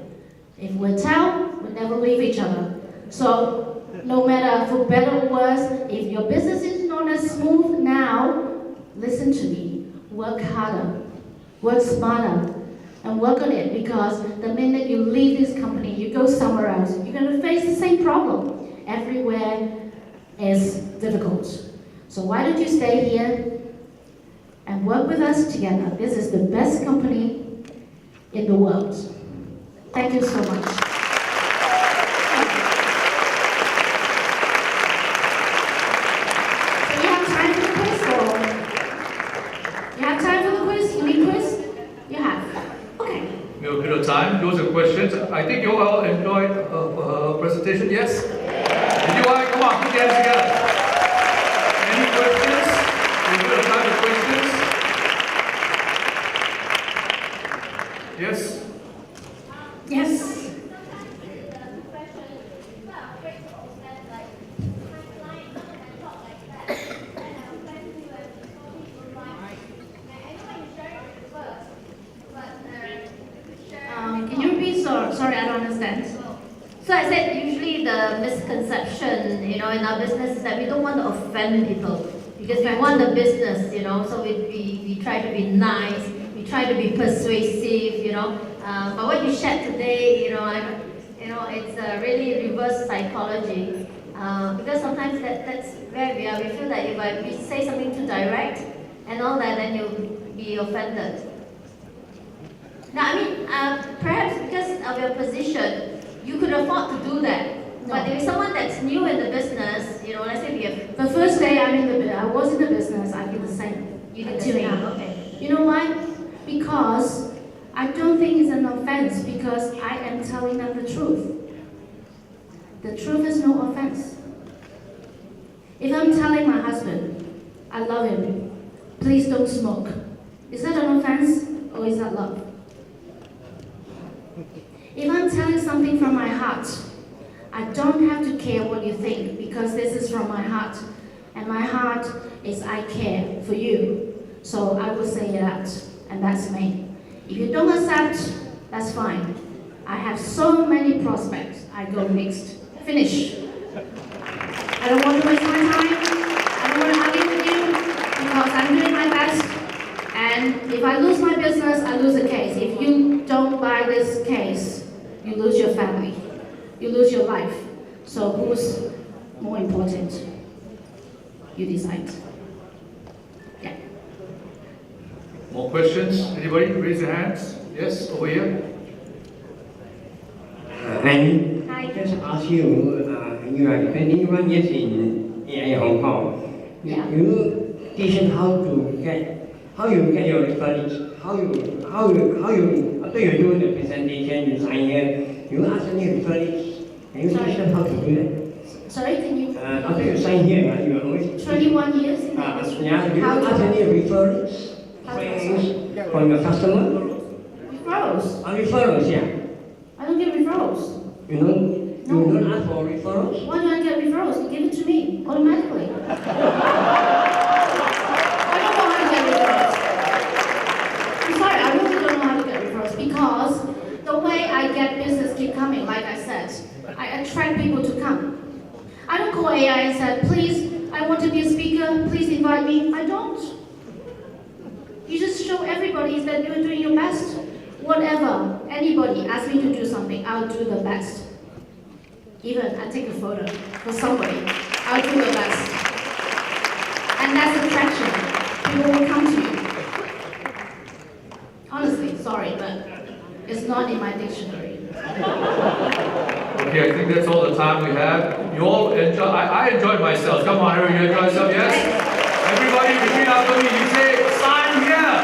If we're tail, we never leave each other. So no matter for better or worse, if your business is not as smooth now, listen to me. Work harder, work smarter, and work on it, because the minute you leave this company, you go somewhere else, you're going to face the same problem. Everywhere is difficult. So why don't you stay here and work with us together? This is the best company in the world. Thank you so much. So you have time for the quiz, or you have time for the quiz? You need quiz? You have. Okay. We have a bit of time. Those are questions. I think you all enjoyed her presentation, yes? Did you all? Come on, put your hands together. Any questions? We have a bit of time for questions. Yes? Yes. Can you repeat? Sorry, I don't understand. So I said usually the misconception, in our business is that we don't want to offend people because we want the business, so we try to be nice, we try to be persuasive, But what you shared today, it's really reverse psychology because sometimes that's where we are. We feel that if we say something too direct and all that, then you'll be offended. Now, perhaps because of your position, you could afford to do that. No. But if someone that's new in the business, let's say we have... The first day I was in the business, I did the same. You did Until the same. now. Okay. You know why? Because I don't think it's an offense because I am telling them the truth. The truth is no offense. If I'm telling my husband, I love him, please don't smoke, is that an offense or is that love? If I'm telling something from my heart, I don't have to care what you think because this is from my heart. And my heart is I care for you. So I will say that, and that's me. If you don't accept, that's fine. I have so many prospects. I go next. Finish. I don't want to waste my time. I don't want to argue with you because I'm doing my best. And if I lose my business, I lose the case. If you don't buy this case, you lose your family. You lose your life. So who's more important? You decide. Yeah. More questions? Anybody? Raise your hands. Yes, over here. And Hi. just ask you, you are 21 years in Hong Kong. Yeah. You teach them how you get your reference, after you do the presentation, you sign here, you ask any reference, and you teach them how to do that. Sorry, can you? After you sign here, you always 21 years? yeah, you ask any reference, friends from your customer? Referrals? Referrals, yeah. I don't get referrals. You don't ask for referrals? Why do I get referrals? You give it to me automatically. I don't know how to get referrals. I'm sorry, I really don't know how to get referrals because the way I get business keep coming, like I said, I attract people to come. I don't call AI and say, please, I want to be a speaker, please invite me. I don't. You just show everybody that you're doing your best. Whatever, anybody asks me to do something, I'll do the best. Even I take a photo for somebody, I'll do the best. And that's attraction. People will come to you. Honestly, sorry, but it's not in my dictionary. Okay, I think that's all the time we have. You all enjoy. I enjoyed myself. Come on, Harry, you enjoyed yourself, yes? Everybody repeat after me. You say, sign here.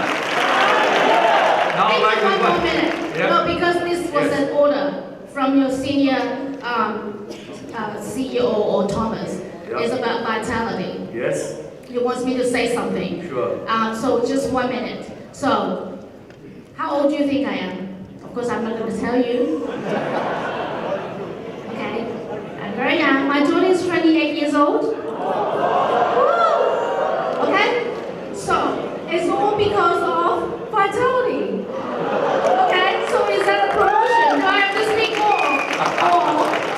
Now I'd like One more to minute. Yeah. No, because this was Yes. an order from your senior CEO or Thomas. Yeah. It's about vitality. Yes, He wants me to say something. sure. So just 1 minute. So, how old do you think I am? Of course, I'm not going to tell you. Okay? I'm very young. My daughter is 28 years old. Woo! Okay? So, it's all because of vitality. Okay? So is that a promotion? Do I have to speak more? Or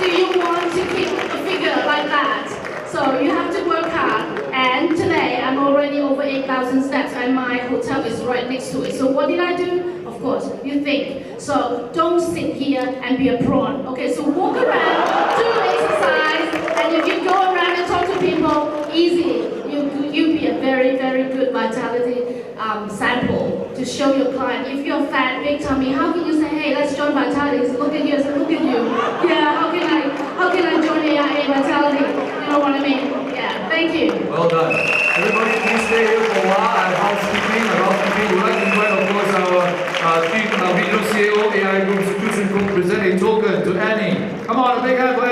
do you want to keep a figure like that? So you have to work hard. And today I'm already over 8,000 steps and my hotel is right next to it. So what did I do? Of course, you think. So don't sit here and be a prawn. Okay, so walk around, do exercise, and if you go around and talk to people, easy. You be a very, very good vitality sample to show your client. If you're fat, big tummy, how can you say, hey, let's join vitality? So look at you, so look at you. Yeah, how can I join AIA vitality? You know what I mean? Yeah, thank you. Well done. Everybody, please stay here for a while. I have housekeeping. We'd like to invite, of course, our chief regional CEO, AI Group Institution Group, presenting token to Annie. Come on, a big hand for